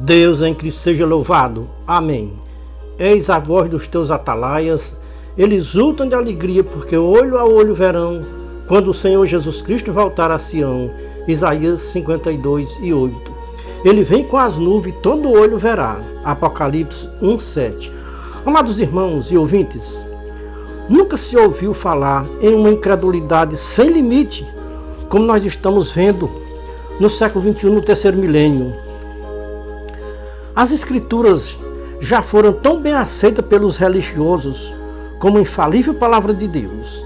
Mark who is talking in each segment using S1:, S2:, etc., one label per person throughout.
S1: Deus em Cristo seja louvado. Amém. Eis a voz dos teus atalaias, eles ultam de alegria, porque olho a olho verão, quando o Senhor Jesus Cristo voltar a Sião. Isaías 52:8. Ele vem com as nuvens, todo olho verá. Apocalipse 1:7. Amados irmãos e ouvintes, nunca se ouviu falar em uma incredulidade sem limite, como nós estamos vendo no século XXI, no terceiro milênio. As escrituras já foram tão bem aceitas pelos religiosos como a infalível palavra de Deus.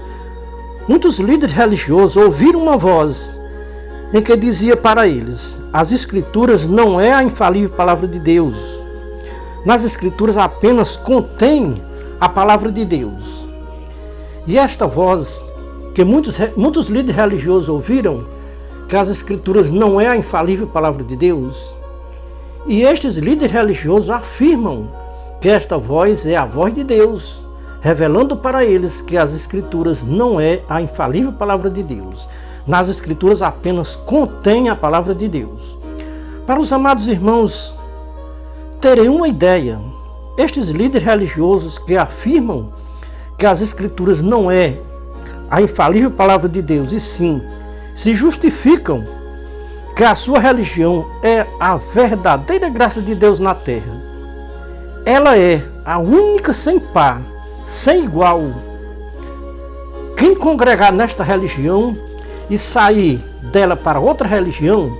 S1: Muitos líderes religiosos ouviram uma voz em que dizia para eles: as escrituras não é a infalível palavra de Deus. Nas escrituras apenas contém a palavra de Deus. E esta voz que muitos líderes religiosos ouviram, que as escrituras não é a infalível palavra de Deus, e estes líderes religiosos afirmam que esta voz é a voz de Deus, revelando para eles que as escrituras não é a infalível palavra de Deus. Nas escrituras apenas contém a palavra de Deus. Para os amados irmãos terem uma ideia, estes líderes religiosos que afirmam que as escrituras não é a infalível palavra de Deus, e sim se justificam que a sua religião é a verdadeira graça de Deus na terra. Ela é a única sem par, sem igual. Quem congregar nesta religião e sair dela para outra religião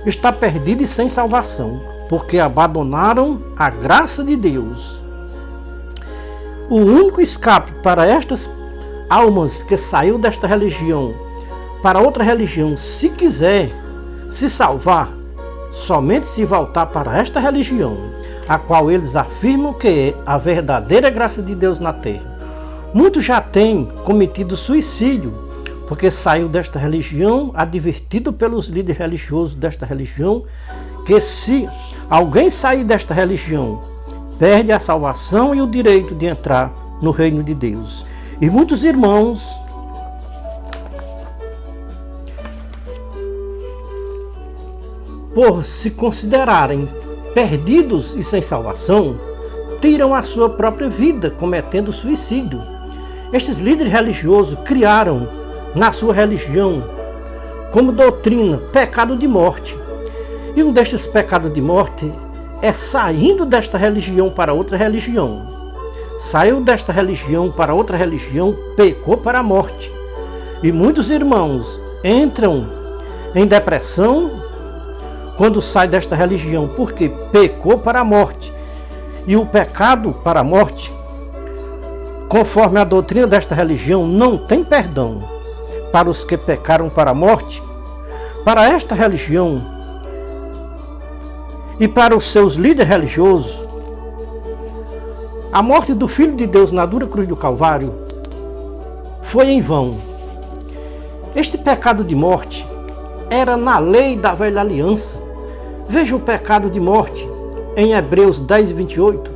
S1: está perdido e sem salvação, porque abandonaram a graça de Deus. O único escape para estas almas que saiu desta religião para outra religião, se quiser se salvar, somente se voltar para esta religião, a qual eles afirmam que é a verdadeira graça de Deus na terra. Muitos já têm cometido suicídio, porque saiu desta religião, advertido pelos líderes religiosos desta religião, que se alguém sair desta religião, perde a salvação e o direito de entrar no reino de Deus. E muitos irmãos por se considerarem perdidos e sem salvação, tiram a sua própria vida, cometendo suicídio. Estes líderes religiosos criaram na sua religião como doutrina pecado de morte. E um destes pecados de morte é saindo desta religião para outra religião. Saiu desta religião para outra religião, pecou para a morte. E muitos irmãos entram em depressão quando sai desta religião, porque pecou para a morte. E o pecado para a morte, conforme a doutrina desta religião, não tem perdão para os que pecaram para a morte. Para esta religião e para os seus líderes religiosos, a morte do Filho de Deus na dura cruz do Calvário foi em vão. Este pecado de morte era na lei da velha aliança. Veja o pecado de morte em Hebreus 10:28.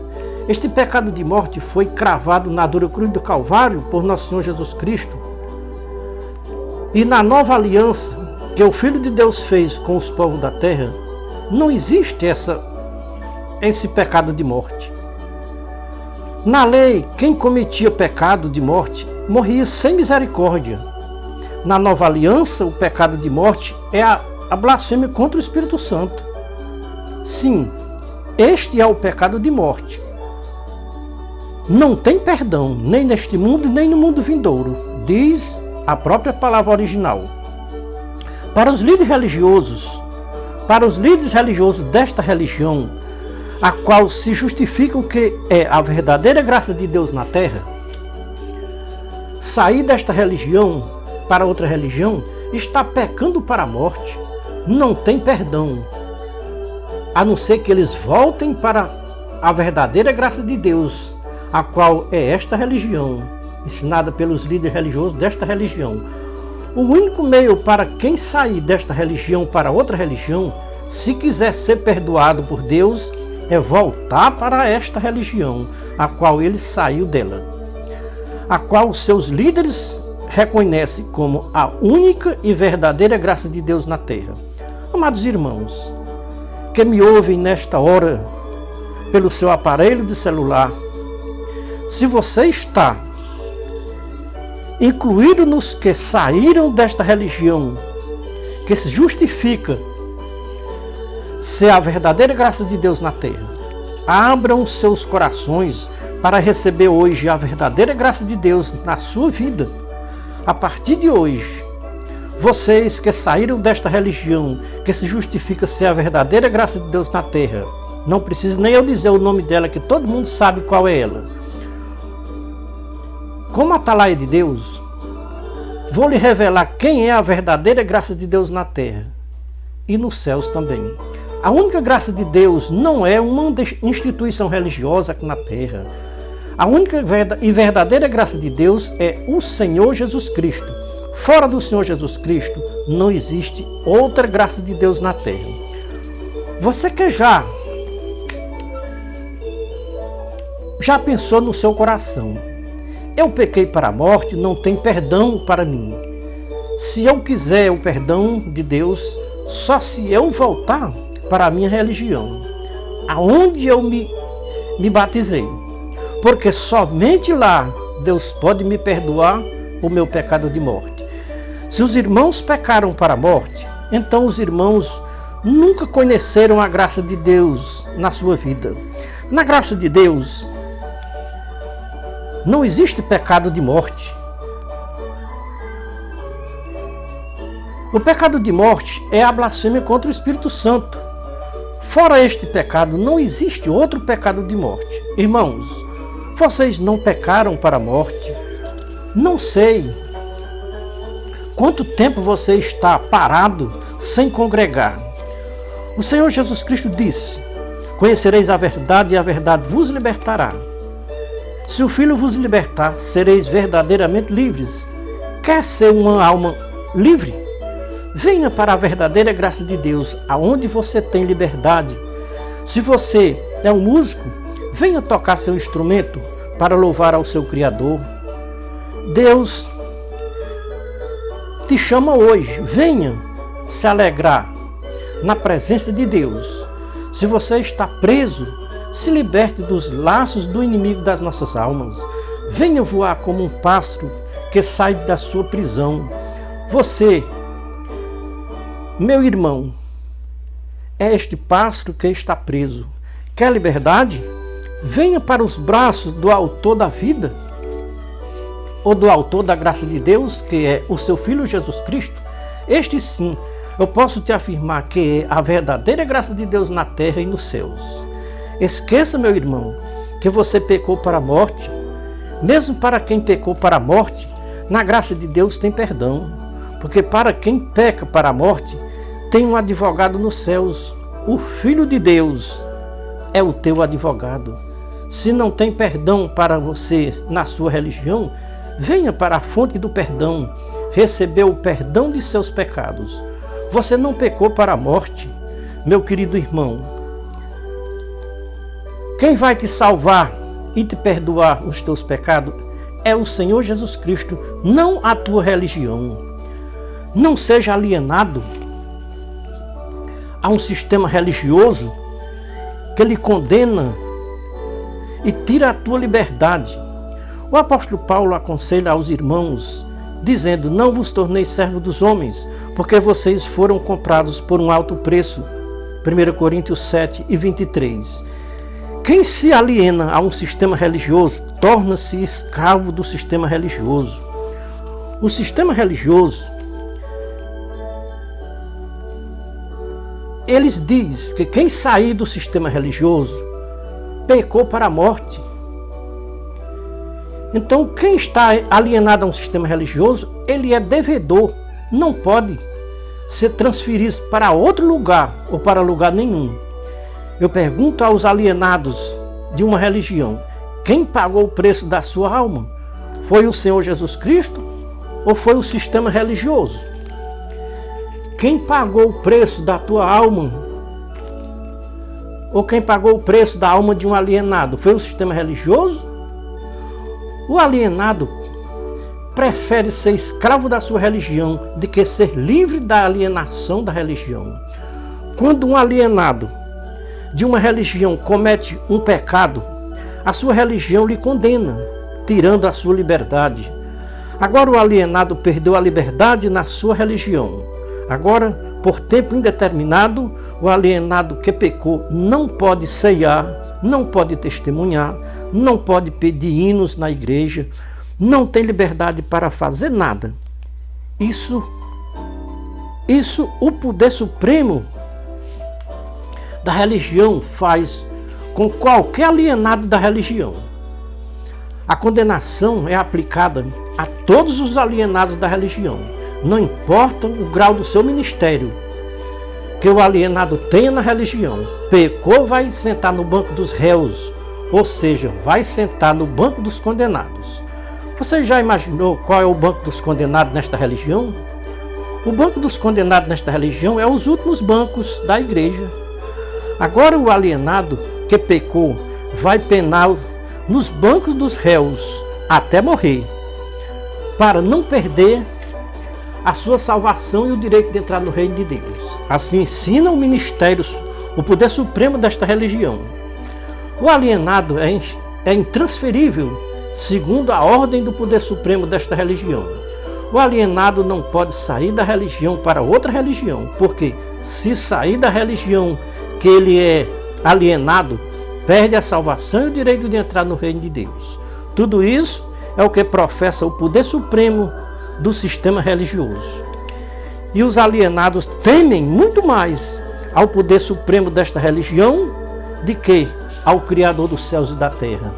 S1: Este pecado de morte foi cravado na dura cruz do Calvário por nosso Senhor Jesus Cristo. E na nova aliança que o Filho de Deus fez com os povos da terra, não existe esse pecado de morte. Na lei, quem cometia pecado de morte morria sem misericórdia. Na nova aliança, o pecado de morte é a blasfêmia contra o Espírito Santo. Sim, este é o pecado de morte. Não tem perdão, nem neste mundo, nem no mundo vindouro, diz a própria palavra original. Para os líderes religiosos desta religião, a qual se justificam que é a verdadeira graça de Deus na terra, sair desta religião para outra religião está pecando para a morte, não tem perdão, a não ser que eles voltem para a verdadeira graça de Deus, a qual é esta religião, ensinada pelos líderes religiosos desta religião. O único meio para quem sair desta religião para outra religião, se quiser ser perdoado por Deus, é voltar para esta religião, a qual ele saiu dela, a qual seus líderes reconhecem como a única e verdadeira graça de Deus na terra. Amados irmãos, que me ouvem nesta hora pelo seu aparelho de celular, se você está incluído nos que saíram desta religião, que se justifica ser a verdadeira graça de Deus na terra, abram seus corações para receber hoje a verdadeira graça de Deus na sua vida. A partir de hoje, vocês que saíram desta religião, que se justifica ser a verdadeira graça de Deus na terra, não precisa nem eu dizer o nome dela, que todo mundo sabe qual é ela. Como atalaia de Deus, vou lhe revelar quem é a verdadeira graça de Deus na terra e nos céus também. A única graça de Deus não é uma instituição religiosa aqui na terra. A única e verdadeira graça de Deus é o Senhor Jesus Cristo. Fora do Senhor Jesus Cristo, não existe outra graça de Deus na terra. Você que já pensou no seu coração: eu pequei para a morte, não tem perdão para mim. Se eu quiser o perdão de Deus, só se eu voltar para a minha religião, aonde eu me batizei. Porque somente lá Deus pode me perdoar o meu pecado de morte. Se os irmãos pecaram para a morte, então os irmãos nunca conheceram a graça de Deus na sua vida. Na graça de Deus, não existe pecado de morte. O pecado de morte é a blasfêmia contra o Espírito Santo. Fora este pecado, não existe outro pecado de morte. Irmãos, vocês não pecaram para a morte. Não sei quanto tempo você está parado sem congregar. O Senhor Jesus Cristo disse: conhecereis a verdade e a verdade vos libertará. Se o Filho vos libertar, sereis verdadeiramente livres. Quer ser uma alma livre? Venha para a verdadeira graça de Deus, aonde você tem liberdade. Se você é um músico, venha tocar seu instrumento para louvar ao seu Criador. Deus te chama hoje, venha se alegrar na presença de Deus. Se você está preso, se liberte dos laços do inimigo das nossas almas. Venha voar como um pássaro que sai da sua prisão. Você, meu irmão, é este pássaro que está preso. Quer liberdade? Venha para os braços do autor da vida, ou do autor da graça de Deus, que é o seu Filho Jesus Cristo. Este sim, eu posso te afirmar que é a verdadeira graça de Deus na terra e nos céus. Esqueça, meu irmão, que você pecou para a morte. Mesmo para quem pecou para a morte, na graça de Deus tem perdão. Porque para quem peca para a morte, tem um advogado nos céus. O Filho de Deus é o teu advogado. Se não tem perdão para você na sua religião, venha para a fonte do perdão, receber o perdão de seus pecados. Você não pecou para a morte, meu querido irmão. Quem vai te salvar e te perdoar os teus pecados é o Senhor Jesus Cristo, não a tua religião. Não seja alienado a um sistema religioso que lhe condena e tira a tua liberdade. O apóstolo Paulo aconselha aos irmãos, dizendo: não vos torneis servos dos homens, porque vocês foram comprados por um alto preço. 1 Coríntios 7 e 23. Quem se aliena a um sistema religioso torna-se escravo do sistema religioso. O sistema religioso, eles dizem que quem sair do sistema religioso pecou para a morte. Então, quem está alienado a um sistema religioso, ele é devedor, não pode ser transferido para outro lugar ou para lugar nenhum. Eu pergunto aos alienados de uma religião: quem pagou o preço da sua alma? Foi o Senhor Jesus Cristo ou foi o sistema religioso? Quem pagou o preço da tua alma? Ou quem pagou o preço da alma de um alienado? Foi o sistema religioso? O alienado prefere ser escravo da sua religião do que ser livre da alienação da religião. Quando um alienado de uma religião comete um pecado, a sua religião lhe condena, tirando a sua liberdade. Agora o alienado perdeu a liberdade na sua religião. Agora, por tempo indeterminado, o alienado que pecou não pode ceiar, não pode testemunhar, não pode pedir hinos na igreja, não tem liberdade para fazer nada. Isso o poder supremo da religião faz com qualquer alienado da religião. A condenação é aplicada a todos os alienados da religião, não importa o grau do seu ministério que o alienado tenha na religião. Pecou, vai sentar no banco dos réus, ou seja, vai sentar no banco dos condenados. Você já imaginou qual é o banco dos condenados nesta religião? O banco dos condenados nesta religião é os últimos bancos da igreja. Agora o alienado que pecou vai penar nos bancos dos réus até morrer, para não perder a sua salvação e o direito de entrar no reino de Deus. Assim ensina o ministério, o poder supremo desta religião. O alienado é intransferível, segundo a ordem do poder supremo desta religião. O alienado não pode sair da religião para outra religião, porque se sair da religião que ele é alienado, perde a salvação e o direito de entrar no reino de Deus. Tudo isso é o que professa o poder supremo do sistema religioso. E os alienados temem muito mais ao poder supremo desta religião do que ao Criador dos céus e da terra.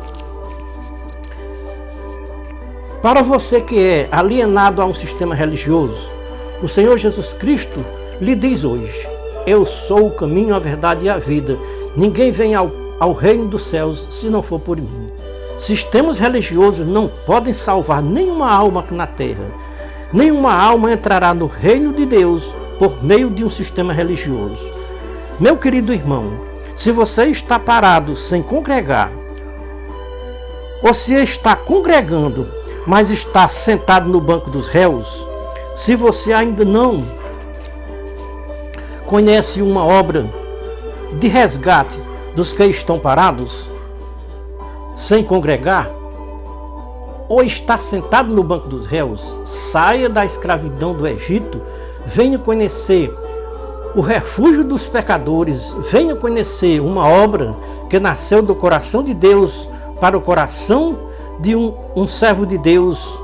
S1: Para você que é alienado a um sistema religioso, o Senhor Jesus Cristo lhe diz hoje: eu sou o caminho, a verdade e a vida. Ninguém vem ao reino dos céus se não for por mim. Sistemas religiosos não podem salvar nenhuma alma na terra. Nenhuma alma entrará no reino de Deus por meio de um sistema religioso. Meu querido irmão, se você está parado sem congregar, ou se está congregando, mas está sentado no banco dos réus, se você ainda não conhece uma obra de resgate dos que estão parados, sem congregar, ou está sentado no banco dos réus, saia da escravidão do Egito, venha conhecer o refúgio dos pecadores, venha conhecer uma obra que nasceu do coração de Deus para o coração de um servo de Deus.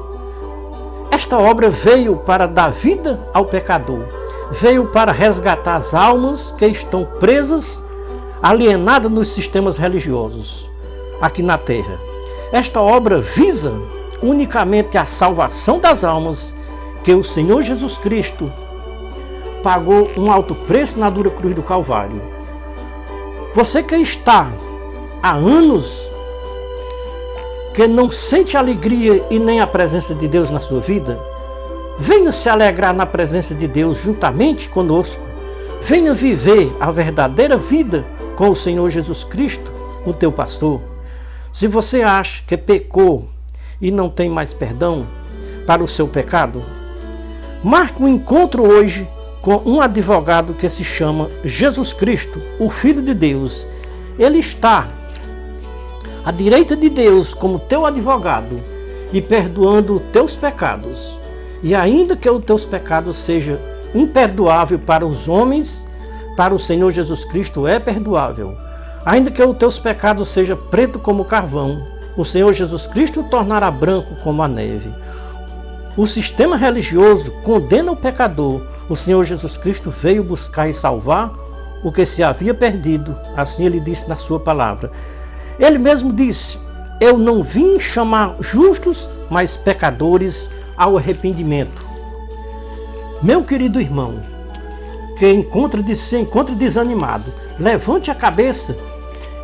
S1: Esta obra veio para dar vida ao pecador, veio para resgatar as almas que estão presas, alienadas nos sistemas religiosos aqui na terra. Esta obra visa unicamente a salvação das almas, que o Senhor Jesus Cristo pagou um alto preço na dura cruz do Calvário. Você que está há anos que não sente alegria e nem a presença de Deus na sua vida, venha se alegrar na presença de Deus juntamente conosco. Venha viver a verdadeira vida com o Senhor Jesus Cristo, o teu pastor. Se você acha que pecou e não tem mais perdão para o seu pecado, marque um encontro hoje com um advogado que se chama Jesus Cristo, o Filho de Deus. Ele está à direita de Deus como teu advogado e perdoando os teus pecados. E ainda que os teus pecados sejam imperdoáveis para os homens, para o Senhor Jesus Cristo é perdoável. Ainda que os teus pecados sejam preto como carvão, o Senhor Jesus Cristo o tornará branco como a neve. O sistema religioso condena o pecador. O Senhor Jesus Cristo veio buscar e salvar o que se havia perdido. Assim ele disse na sua palavra. Ele mesmo disse: eu não vim chamar justos, mas pecadores ao arrependimento. Meu querido irmão, que se encontra desanimado, levante a cabeça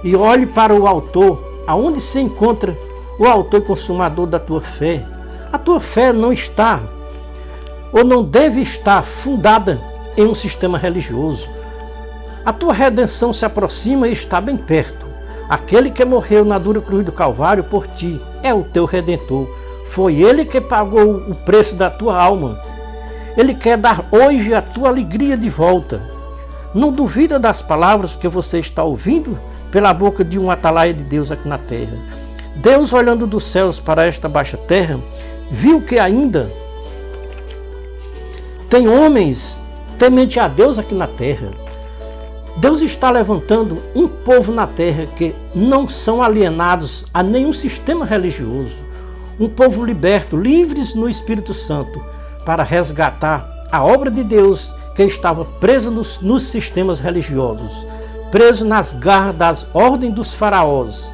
S1: e olhe para o autor, aonde se encontra o autor e consumador da tua fé. A tua fé não está, ou não deve estar, fundada em um sistema religioso. A tua redenção se aproxima e está bem perto. Aquele que morreu na dura cruz do Calvário por ti é o teu Redentor. Foi ele que pagou o preço da tua alma. Ele quer dar hoje a tua alegria de volta. Não duvida das palavras que você está ouvindo pela boca de um atalaia de Deus aqui na terra. Deus, olhando dos céus para esta baixa terra, viu que ainda tem homens temente a Deus aqui na terra. Deus está levantando um povo na terra que não são alienados a nenhum sistema religioso. Um povo liberto, livres no Espírito Santo, para resgatar a obra de Deus que estava presa nos sistemas religiosos, preso nas garras das ordens dos faraós.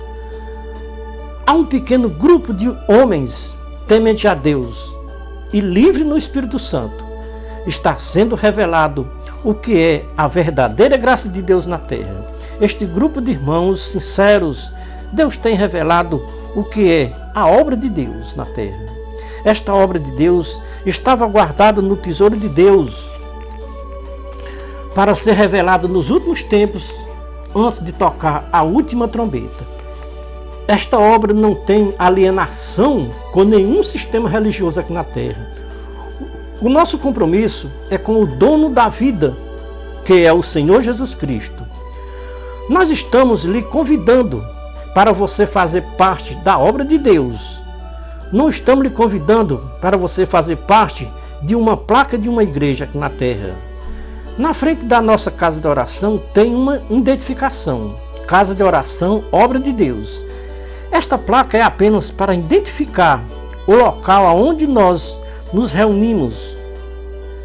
S1: Há um pequeno grupo de homens temente a Deus e livre no Espírito Santo. Está sendo revelado o que é a verdadeira graça de Deus na terra. Este grupo de irmãos sinceros, Deus tem revelado o que é a obra de Deus na terra. Esta obra de Deus estava guardada no tesouro de Deus para ser revelada nos últimos tempos, antes de tocar a última trombeta. Esta obra não tem alienação com nenhum sistema religioso aqui na terra. O nosso compromisso é com o dono da vida, que é o Senhor Jesus Cristo. Nós estamos lhe convidando para você fazer parte da obra de Deus. Não estamos lhe convidando para você fazer parte de uma placa de uma igreja aqui na terra. Na frente da nossa casa de oração tem uma identificação: Casa de Oração, Obra de Deus. Esta placa é apenas para identificar o local onde nós nos reunimos.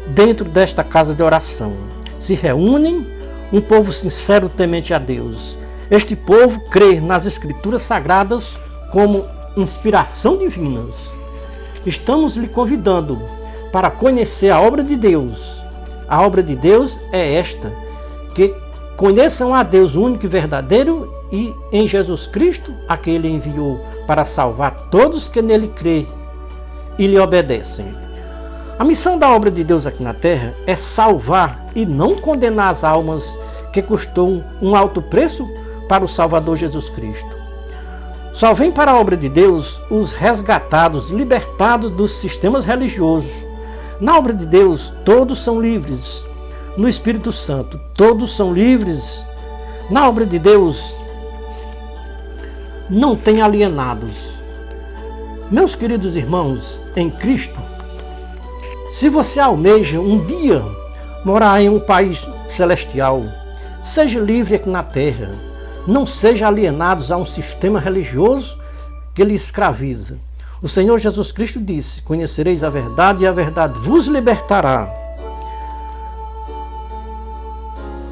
S1: Dentro desta casa de oração se reúnem um povo sincero temente a Deus. Este povo crê nas Escrituras Sagradas como inspiração divinas. Estamos lhe convidando para conhecer a obra de Deus. A obra de Deus é esta: que conheçam a Deus único e verdadeiro e em Jesus Cristo, a que Ele enviou para salvar todos que nele crê e lhe obedecem. A missão da obra de Deus aqui na terra é salvar e não condenar as almas, que custou um alto preço para o Salvador Jesus Cristo. Só vem para a obra de Deus os resgatados, libertados dos sistemas religiosos. Na obra de Deus, todos são livres. No Espírito Santo, todos são livres. Na obra de Deus, não tem alienados. Meus queridos irmãos em Cristo, se você almeja um dia morar em um país celestial, seja livre aqui na terra. Não seja alienados a um sistema religioso que lhe escraviza. O Senhor Jesus Cristo disse: conhecereis a verdade e a verdade vos libertará.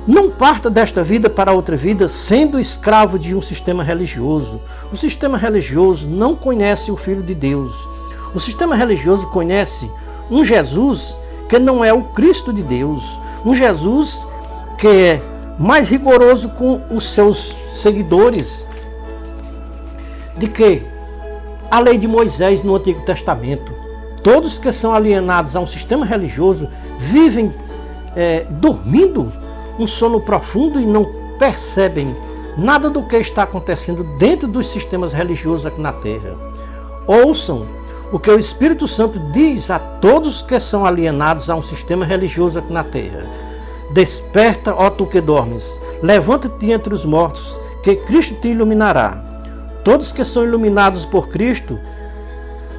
S1: Não parta desta vida para outra vida sendo escravo de um sistema religioso. O sistema religioso não conhece o Filho de Deus. O sistema religioso conhece um Jesus que não é o Cristo de Deus. Um Jesus que é mais rigoroso com os seus seguidores de que a lei de Moisés no Antigo Testamento. Todos que são alienados a um sistema religioso vivem dormindo um sono profundo e não percebem nada do que está acontecendo dentro dos sistemas religiosos aqui na terra. Ouçam o que o Espírito Santo diz a todos que são alienados a um sistema religioso aqui na terra. Desperta, ó tu que dormes, levanta-te entre os mortos, que Cristo te iluminará. Todos que são iluminados por Cristo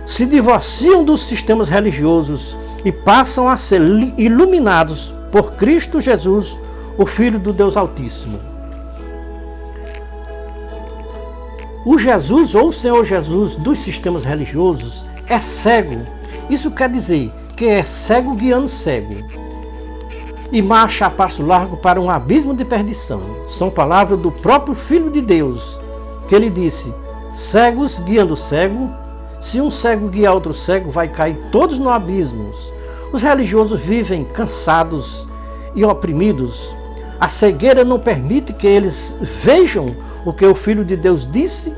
S1: se divorciam dos sistemas religiosos e passam a ser iluminados por Cristo Jesus, o Filho do Deus Altíssimo. O Jesus ou o Senhor Jesus dos sistemas religiosos é cego. Isso quer dizer que é cego guiando cego e marcha a passo largo para um abismo de perdição. São palavras do próprio Filho de Deus, que ele disse: cegos guiando cego, se um cego guiar outro cego, vai cair todos no abismo. Os religiosos vivem cansados e oprimidos. A cegueira não permite que eles vejam o que o Filho de Deus disse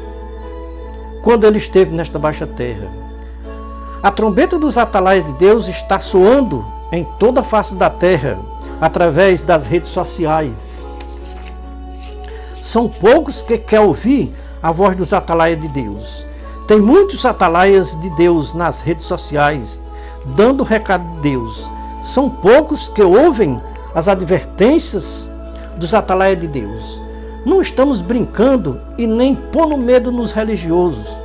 S1: quando ele esteve nesta baixa terra. A trombeta dos atalaias de Deus está soando em toda a face da terra, através das redes sociais. São poucos que querem ouvir a voz dos atalaias de Deus. Tem muitos atalaias de Deus nas redes sociais, dando o recado de Deus. São poucos que ouvem as advertências dos Atalaias de Deus. Não estamos brincando e nem pondo medo nos religiosos.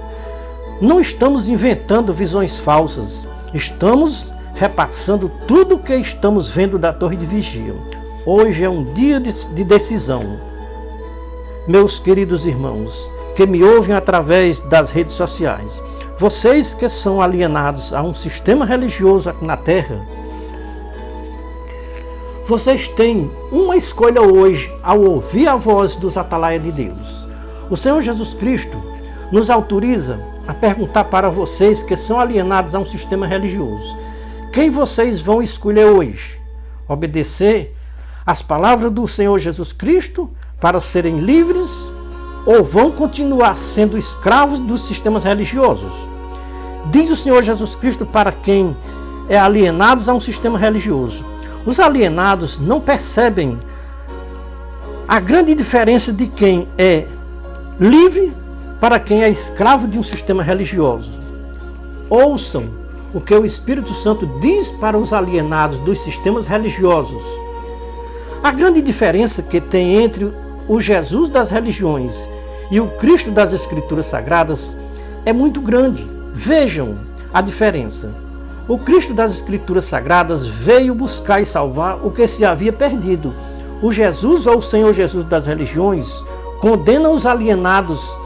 S1: Não estamos inventando visões falsas. Estamos repassando tudo o que estamos vendo da torre de vigia. Hoje é um dia de decisão. Meus queridos irmãos, que me ouvem através das redes sociais, vocês que são alienados a um sistema religioso aqui na Terra, vocês têm uma escolha hoje ao ouvir a voz dos Atalaias de Deus. O Senhor Jesus Cristo nos autoriza a perguntar para vocês que são alienados a um sistema religioso: quem vocês vão escolher hoje? Obedecer às palavras do Senhor Jesus Cristo para serem livres, ou vão continuar sendo escravos dos sistemas religiosos? Diz o Senhor Jesus Cristo para quem é alienados a um sistema religioso: os alienados não percebem a grande diferença de quem é livre para quem é escravo de um sistema religioso. Ouçam o que o Espírito Santo diz para os alienados dos sistemas religiosos. A grande diferença que tem entre o Jesus das religiões e o Cristo das Escrituras Sagradas é muito grande. Vejam a diferença. O Cristo das Escrituras Sagradas veio buscar e salvar o que se havia perdido. O Jesus ou o Senhor Jesus das religiões condena os alienados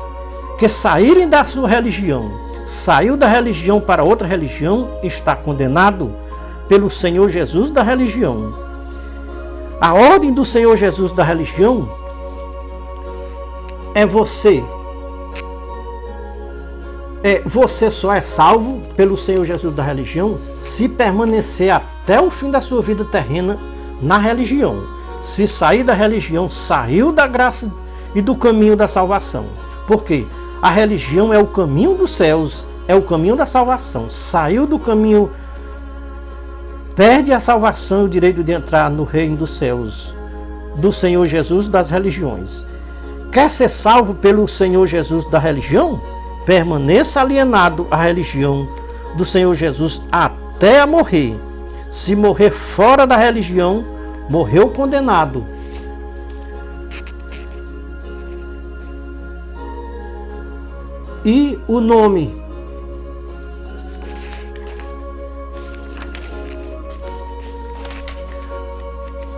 S1: que saírem da sua religião. Saiu da religião para outra religião, está condenado pelo Senhor Jesus da religião. A ordem do Senhor Jesus da religião é você só é salvo pelo Senhor Jesus da religião se permanecer até o fim da sua vida terrena na religião. Se sair da religião, saiu da graça e do caminho da salvação. Porque a religião é o caminho dos céus, é o caminho da salvação. Saiu do caminho, perde a salvação e o direito de entrar no reino dos céus do Senhor Jesus das religiões. Quer ser salvo pelo Senhor Jesus da religião? Permaneça alienado à religião do Senhor Jesus até morrer. Se morrer fora da religião, morreu condenado. E o nome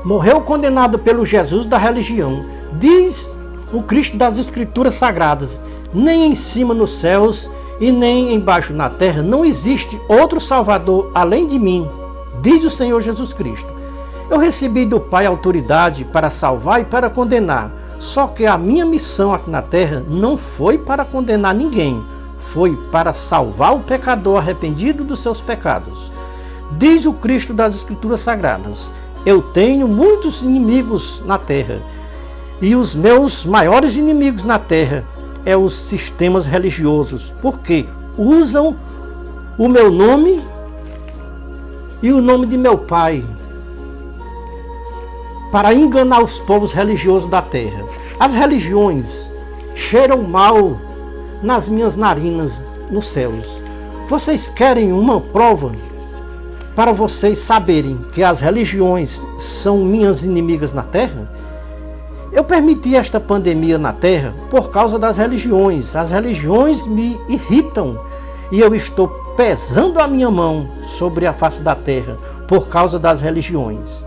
S1: morreu condenado pelo Jesus da religião. Diz o Cristo das Escrituras Sagradas: nem em cima nos céus e nem embaixo na terra não existe outro Salvador além de mim, diz o Senhor Jesus Cristo. Eu recebi do Pai autoridade para salvar e para condenar. Só que a minha missão aqui na terra não foi para condenar ninguém, foi para salvar o pecador arrependido dos seus pecados. Diz o Cristo das Escrituras Sagradas: eu tenho muitos inimigos na terra, e os meus maiores inimigos na terra é os sistemas religiosos, porque usam o meu nome e o nome de meu Pai para enganar os povos religiosos da terra. As religiões cheiram mal nas minhas narinas nos céus. Vocês querem uma prova para vocês saberem que as religiões são minhas inimigas na terra? Eu permiti esta pandemia na terra por causa das religiões. As religiões me irritam e eu estou pesando a minha mão sobre a face da terra por causa das religiões.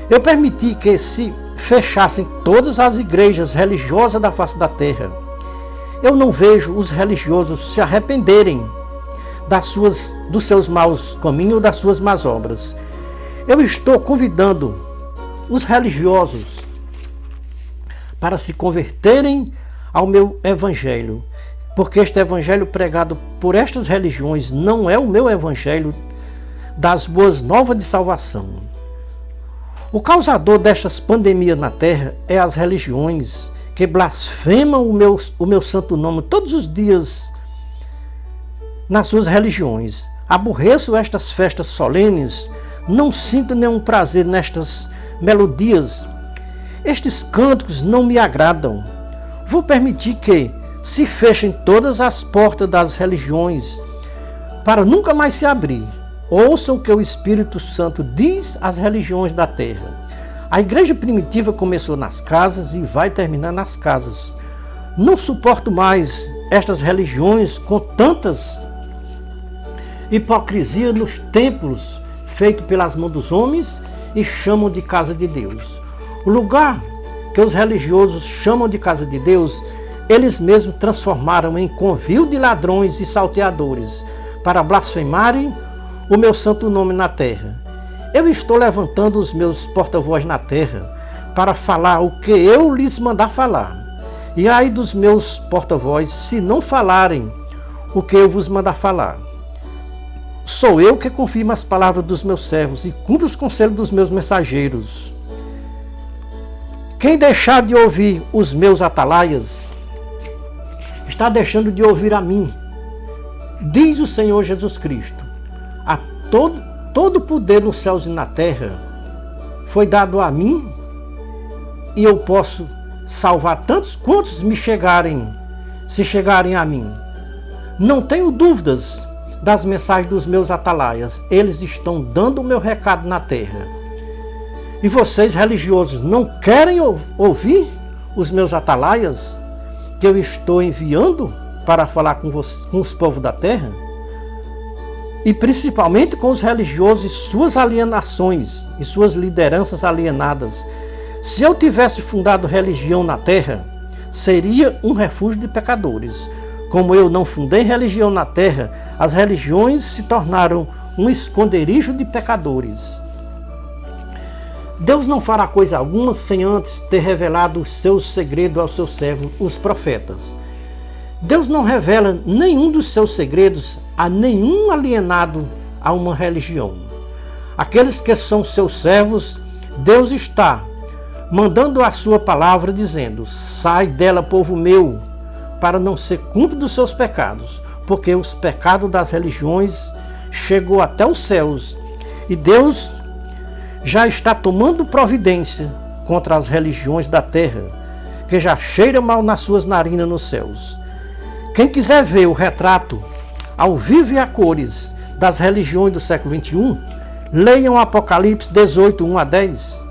S1: Eu permiti que se fechassem todas as igrejas religiosas da face da terra. Eu não vejo os religiosos se arrependerem dos seus maus caminhos, das suas más obras. Eu estou convidando os religiosos para se converterem ao meu evangelho, porque este evangelho pregado por estas religiões não é o meu evangelho das boas novas de salvação. O causador destas pandemias na terra é as religiões que blasfemam o meu santo nome todos os dias nas suas religiões. Aborreço estas festas solenes, não sinto nenhum prazer nestas melodias. Estes cânticos não me agradam. Vou permitir que se fechem todas as portas das religiões para nunca mais se abrir. Ouçam o que o Espírito Santo diz às religiões da terra. A igreja primitiva começou nas casas e vai terminar nas casas. Não suporto mais estas religiões com tantas hipocrisia nos templos feitos pelas mãos dos homens e chamam de casa de Deus. O lugar que os religiosos chamam de casa de Deus, eles mesmos transformaram em covil de ladrões e salteadores para blasfemarem o meu santo nome na terra. Eu estou levantando os meus porta-voz na terra para falar o que eu lhes mandar falar. E ai dos meus porta-voz se não falarem o que eu vos mandar falar. Sou eu que confirmo as palavras dos meus servos e cumpro os conselhos dos meus mensageiros. Quem deixar de ouvir os meus atalaias, está deixando de ouvir a mim, diz o Senhor Jesus Cristo. A todo poder nos céus e na terra foi dado a mim, e eu posso salvar tantos quantos me chegarem, se chegarem a mim. Não tenho dúvidas das mensagens dos meus atalaias, eles estão dando o meu recado na terra. E vocês, religiosos, não querem ouvir os meus atalaias que eu estou enviando para falar com os povos da terra? E principalmente com os religiosos e suas alienações e suas lideranças alienadas. Se eu tivesse fundado religião na terra, seria um refúgio de pecadores. Como eu não fundei religião na terra, as religiões se tornaram um esconderijo de pecadores. Deus não fará coisa alguma sem antes ter revelado os seus segredos aos seus servos, os profetas. Deus não revela nenhum dos seus segredos a nenhum alienado a uma religião. Aqueles que são seus servos, Deus está mandando a sua palavra dizendo: sai dela, povo meu, para não ser cúmplice dos seus pecados, porque os pecados das religiões chegou até os céus, e Deus já está tomando providência contra as religiões da terra, que já cheira mal nas suas narinas nos céus. Quem quiser ver o retrato ao vivo e a cores das religiões do século XXI, leiam Apocalipse 18, 1 a 10.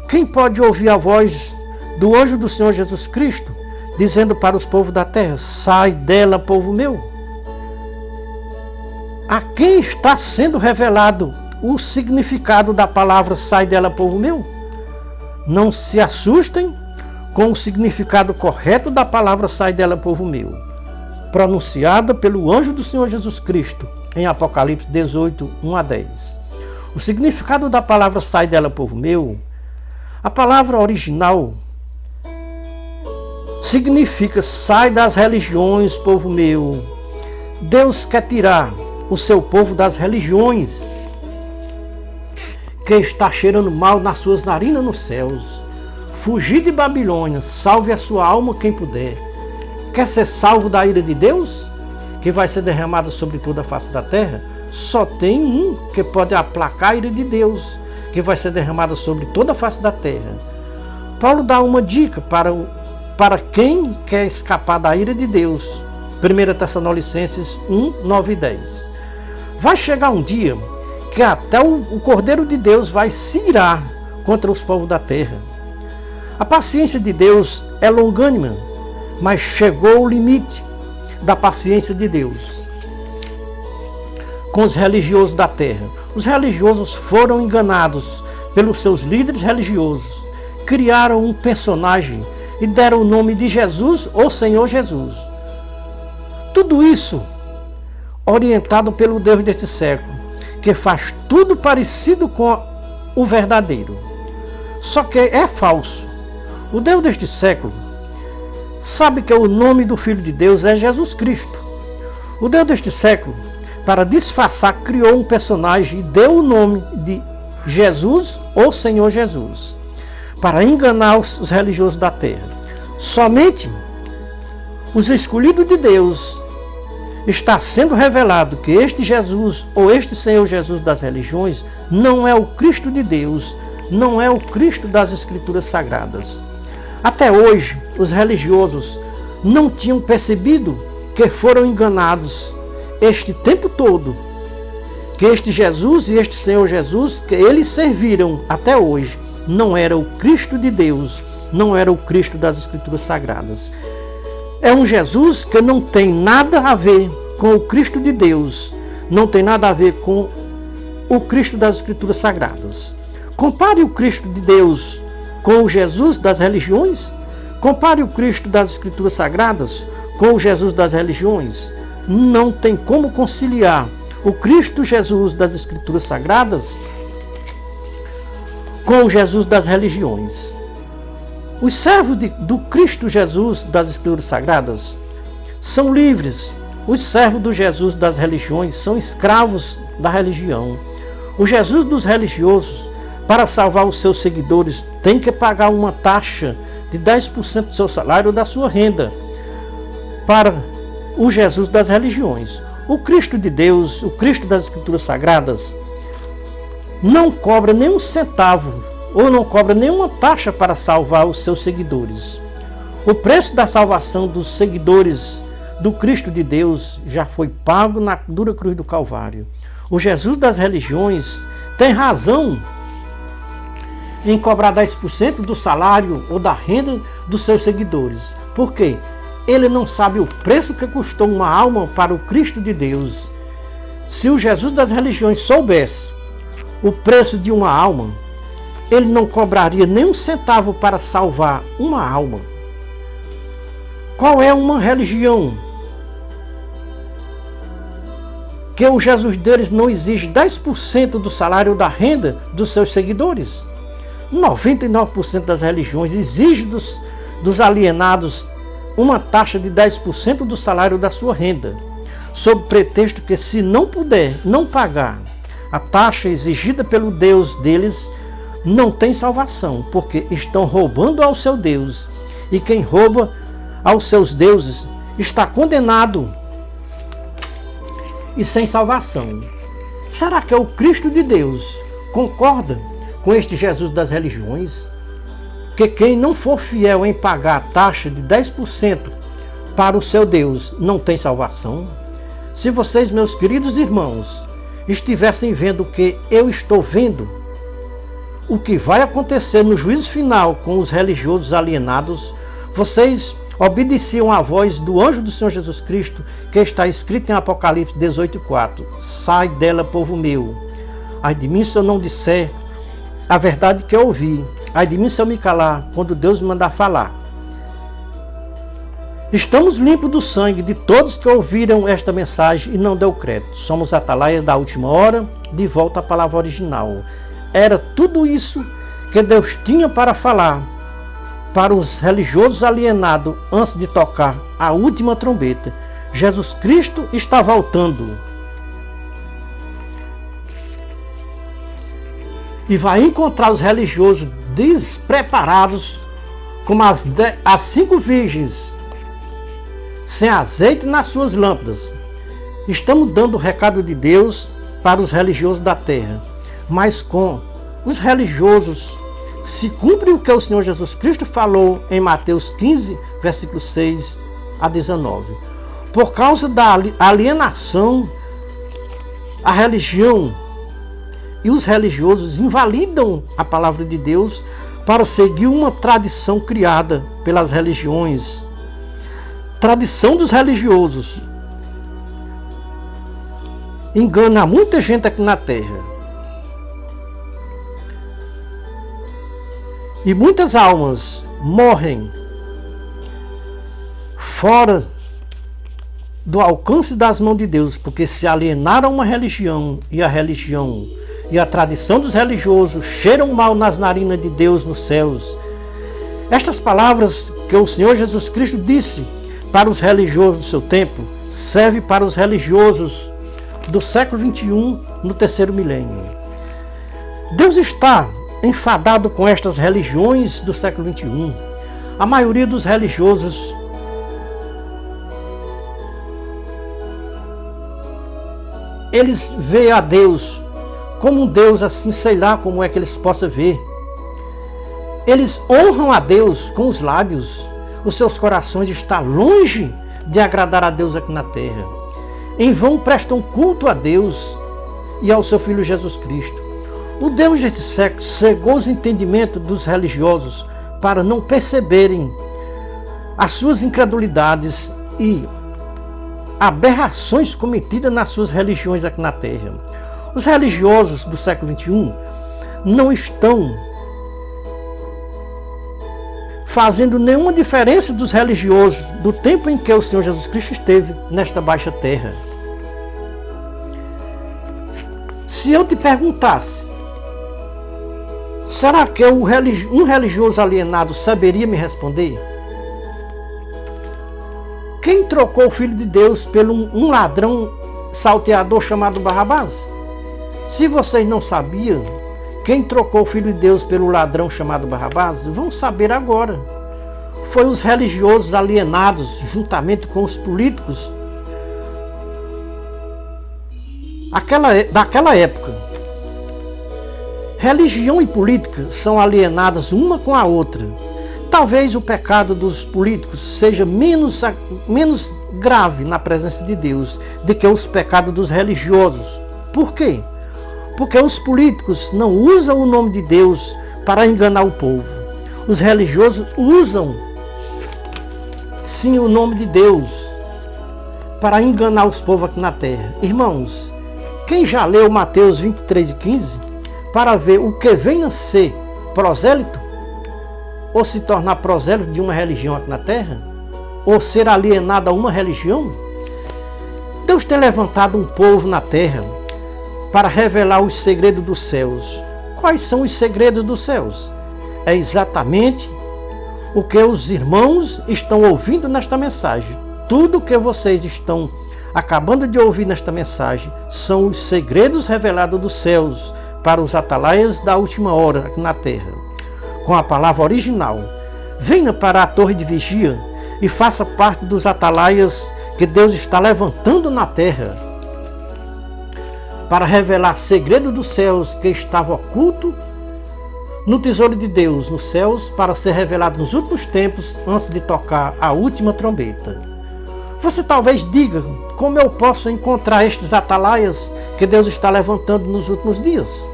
S1: Quem pode ouvir a voz do anjo do Senhor Jesus Cristo, dizendo para os povos da terra: sai dela, povo meu? A quem está sendo revelado o significado da palavra sai dela, povo meu? Não se assustem com o significado correto da palavra sai dela, povo meu, pronunciada pelo anjo do Senhor Jesus Cristo em Apocalipse 18, 1 a 10. O significado da palavra sai dela, povo meu, a palavra original significa sai das religiões, povo meu. Deus quer tirar o seu povo das religiões que está cheirando mal nas suas narinas nos céus. Fugir de Babilônia, salve a sua alma quem puder. Quer ser salvo da ira de Deus, que vai ser derramada sobre toda a face da terra? Só tem um que pode aplacar a ira de Deus, que vai ser derramada sobre toda a face da terra. Paulo dá uma dica para quem quer escapar da ira de Deus. 1 Tessalonicenses 1, 9 e 10. Vai chegar um dia que até o Cordeiro de Deus vai se irar contra os povos da terra. A paciência de Deus é longânima, mas chegou o limite da paciência de Deus com os religiosos da terra. Os religiosos foram enganados pelos seus líderes religiosos, criaram um personagem e deram o nome de Jesus ou Senhor Jesus. Tudo isso orientado pelo Deus deste século, que faz tudo parecido com o verdadeiro, só que é falso. O Deus deste século sabe que o nome do Filho de Deus é Jesus Cristo. O Deus deste século, para disfarçar, criou um personagem e deu o nome de Jesus ou Senhor Jesus, para enganar os religiosos da terra. Somente os escolhidos de Deus está sendo revelado que este Jesus ou este Senhor Jesus das religiões não é o Cristo de Deus, não é o Cristo das Escrituras Sagradas. Até hoje, os religiosos não tinham percebido que foram enganados este tempo todo, que este Jesus e este Senhor Jesus que eles serviram até hoje não era o Cristo de Deus, não era o Cristo das Escrituras Sagradas. É um Jesus que não tem nada a ver com o Cristo de Deus, não tem nada a ver com o Cristo das Escrituras Sagradas. Compare o Cristo de Deus com o Jesus das religiões. Compare o Cristo das Escrituras Sagradas com o Jesus das religiões. Não tem como conciliar o Cristo Jesus das Escrituras Sagradas com o Jesus das religiões. Os servos do Cristo Jesus das Escrituras Sagradas são livres. Os servos do Jesus das religiões são escravos da religião. O Jesus dos religiosos, para salvar os seus seguidores, tem que pagar uma taxa de 10% do seu salário ou da sua renda para o Jesus das religiões. O Cristo de Deus, o Cristo das Escrituras Sagradas, não cobra nem um centavo ou não cobra nenhuma taxa para salvar os seus seguidores. O preço da salvação dos seguidores do Cristo de Deus já foi pago na dura cruz do Calvário. O Jesus das religiões tem razão em cobrar 10% do salário ou da renda dos seus seguidores. Por quê? Ele não sabe o preço que custou uma alma para o Cristo de Deus. Se o Jesus das religiões soubesse o preço de uma alma, ele não cobraria nem um centavo para salvar uma alma. Qual é uma religião que o Jesus deles não exige 10% do salário ou da renda dos seus seguidores? 99% das religiões exigem dos alienados uma taxa de 10% do salário da sua renda, sob pretexto que, se não puder não pagar a taxa exigida pelo Deus deles, não tem salvação, porque estão roubando ao seu Deus, e quem rouba aos seus deuses está condenado e sem salvação. Será que o Cristo de Deus concorda com este Jesus das religiões? Que quem não for fiel em pagar a taxa de 10% para o seu Deus não tem salvação? Se vocês, meus queridos irmãos, estivessem vendo o que eu estou vendo, o que vai acontecer no juízo final com os religiosos alienados, vocês obedeciam à voz do anjo do Senhor Jesus Cristo, que está escrito em Apocalipse 18:4. Sai dela, povo meu. Ai de mim se eu não disser a verdade que eu ouvi. Ai de mim se eu me calar quando Deus me mandar falar. Estamos limpos do sangue de todos que ouviram esta mensagem e não deu crédito. Somos atalaia da última hora, de volta à palavra original. Era tudo isso que Deus tinha para falar para os religiosos alienados antes de tocar a última trombeta. Jesus Cristo está voltando. E vai encontrar os religiosos despreparados como as 5 virgens sem azeite nas suas lâmpadas. Estamos dando o recado de Deus para os religiosos da terra, mas com os religiosos se cumpre o que o Senhor Jesus Cristo falou em Mateus 15, versículos 6 a 19. Por causa da alienação, a religião e os religiosos invalidam a palavra de Deus para seguir uma tradição criada pelas religiões. Tradição dos religiosos engana muita gente aqui na terra. E muitas almas morrem fora do alcance das mãos de Deus, porque se alienaram a uma religião e a tradição dos religiosos cheiram mal nas narinas de Deus nos céus. Estas palavras que o Senhor Jesus Cristo disse para os religiosos do seu tempo servem para os religiosos do século 21 no terceiro milênio. Deus está enfadado com estas religiões do século 21. A maioria dos religiosos eles veem a Deus como um Deus assim, sei lá como é que eles possam ver. Eles honram a Deus com os lábios. Os seus corações estão longe de agradar a Deus aqui na terra. Em vão prestam culto a Deus e ao seu Filho Jesus Cristo. O Deus deste século cegou os entendimentos dos religiosos para não perceberem as suas incredulidades e aberrações cometidas nas suas religiões aqui na Terra. Os religiosos do século XXI não estão fazendo nenhuma diferença dos religiosos do tempo em que o Senhor Jesus Cristo esteve nesta baixa terra. Se eu te perguntasse, será que um religioso alienado saberia me responder? Quem trocou o Filho de Deus por um ladrão salteador chamado Barrabás? Se vocês não sabiam quem trocou o Filho de Deus pelo ladrão chamado Barrabás, vão saber agora. Foi os religiosos alienados, juntamente com os políticos daquela época. Religião e política são alienadas uma com a outra. Talvez o pecado dos políticos seja menos grave na presença de Deus do que os pecados dos religiosos. Por quê? Porque os políticos não usam o nome de Deus para enganar o povo. Os religiosos usam, sim, o nome de Deus para enganar os povos aqui na terra. Irmãos, quem já leu Mateus 23:15 para ver o que vem a ser prosélito, ou se tornar prosélito de uma religião aqui na terra, ou ser alienado a uma religião? Deus tem levantado um povo na terra para revelar os segredos dos céus. Quais são os segredos dos céus? É exatamente o que os irmãos estão ouvindo nesta mensagem. Tudo que vocês estão acabando de ouvir nesta mensagem são os segredos revelados dos céus para os atalaias da última hora aqui na terra. Com a palavra original, venha para a torre de vigia e faça parte dos atalaias que Deus está levantando na terra para revelar segredo dos céus que estava oculto no tesouro de Deus nos céus, para ser revelado nos últimos tempos antes de tocar a última trombeta. Você talvez diga, como eu posso encontrar estes atalaias que Deus está levantando nos últimos dias?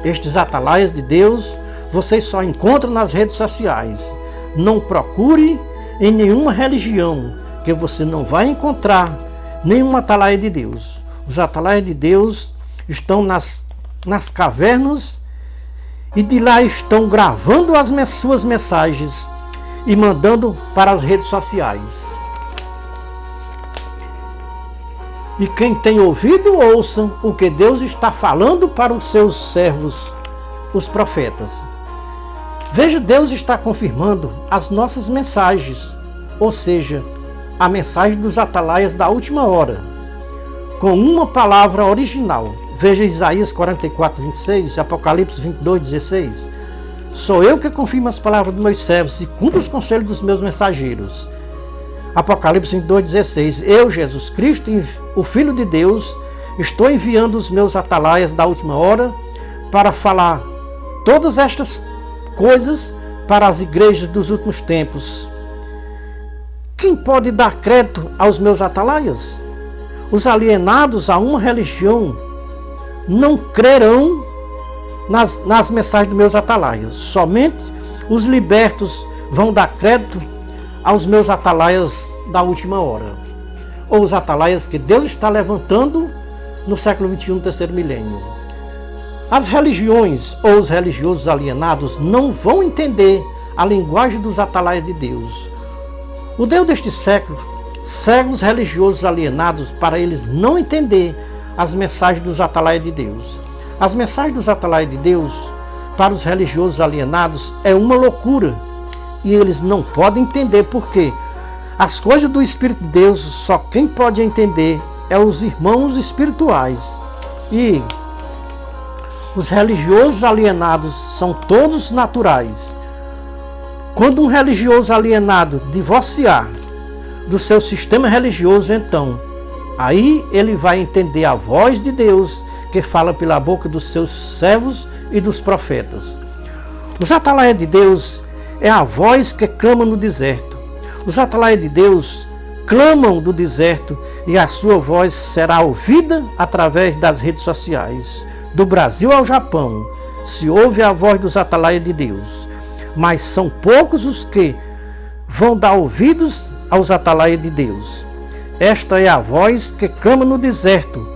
S1: Estes atalaias de Deus vocês só encontram nas redes sociais. Não procure em nenhuma religião, que você não vai encontrar nenhuma atalaia de Deus. Os atalaias de Deus estão nas cavernas e de lá estão gravando as suas mensagens e mandando para as redes sociais. E quem tem ouvido, ouça o que Deus está falando para os seus servos, os profetas. Veja, Deus está confirmando as nossas mensagens, ou seja, a mensagem dos atalaias da última hora, com uma palavra original. Veja Isaías 44:26, Apocalipse 22:16. Sou eu que confirmo as palavras dos meus servos e cumpro os conselhos dos meus mensageiros. Apocalipse 22:16. Eu, Jesus Cristo, o Filho de Deus, estou enviando os meus atalaias da última hora para falar todas estas coisas para as igrejas dos últimos tempos. Quem pode dar crédito aos meus atalaias? Os alienados a uma religião não crerão nas mensagens dos meus atalaias. Somente os libertos vão dar crédito aos meus atalaias da última hora, ou os atalaias que Deus está levantando no século XXI, no terceiro milênio. As religiões ou os religiosos alienados não vão entender a linguagem dos atalaias de Deus. O Deus deste século cega os religiosos alienados para eles não entender as mensagens dos atalaias de Deus. As mensagens dos atalaias de Deus para os religiosos alienados é uma loucura e eles não podem entender, porque as coisas do Espírito de Deus só quem pode entender é os irmãos espirituais. E os religiosos alienados são todos naturais. Quando um religioso alienado divorciar do seu sistema religioso, então, aí ele vai entender a voz de Deus que fala pela boca dos seus servos e dos profetas. Os atalaias de Deus é a voz que clama no deserto. Os atalaias de Deus clamam do deserto e a sua voz será ouvida através das redes sociais, do Brasil ao Japão, se ouve a voz dos atalaias de Deus, mas são poucos os que vão dar ouvidos aos atalaias de Deus. Esta é a voz que clama no deserto,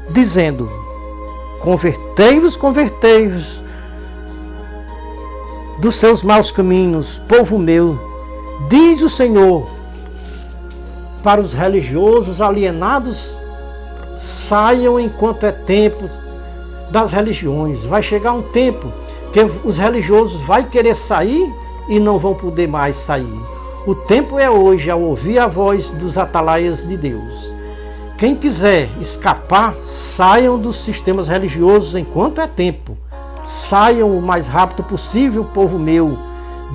S1: dizendo: convertei-vos, convertei-vos dos seus maus caminhos, povo meu, diz o Senhor. Para os religiosos alienados, saiam enquanto é tempo das religiões. Vai chegar um tempo que os religiosos vão querer sair e não vão poder mais sair. O tempo é hoje, ao ouvir a voz dos atalaias de Deus. Quem quiser escapar, saiam dos sistemas religiosos enquanto é tempo. Saiam o mais rápido possível, povo meu,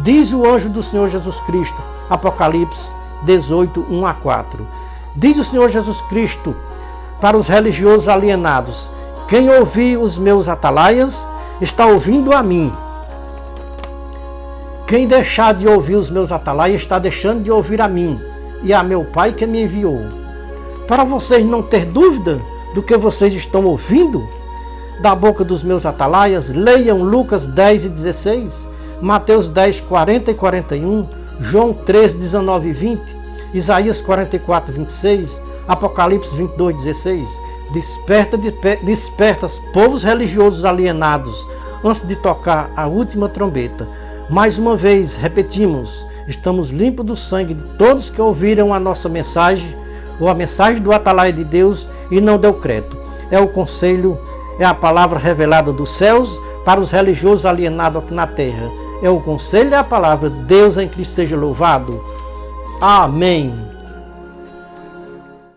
S1: diz o anjo do Senhor Jesus Cristo. Apocalipse 18, 1 a 4. Diz o Senhor Jesus Cristo para os religiosos alienados: quem ouvir os meus atalaias está ouvindo a mim. Quem deixar de ouvir os meus atalaias está deixando de ouvir a mim e a meu Pai que me enviou. Para vocês não ter dúvida do que vocês estão ouvindo da boca dos meus atalaias, leiam Lucas 10 e 16, Mateus 10, 40 e 41, João 13, 19 e 20, Isaías 44, 26, Apocalipse 22, 16. Desperta, povos religiosos alienados, antes de tocar a última trombeta. Mais uma vez, repetimos, estamos limpos do sangue de todos que ouviram a nossa mensagem, ou a mensagem do Atalaia de Deus, e não deu crédito. É o conselho, é a palavra revelada dos céus para os religiosos alienados aqui na terra. É o conselho e a palavra. Deus em Cristo seja louvado. Amém.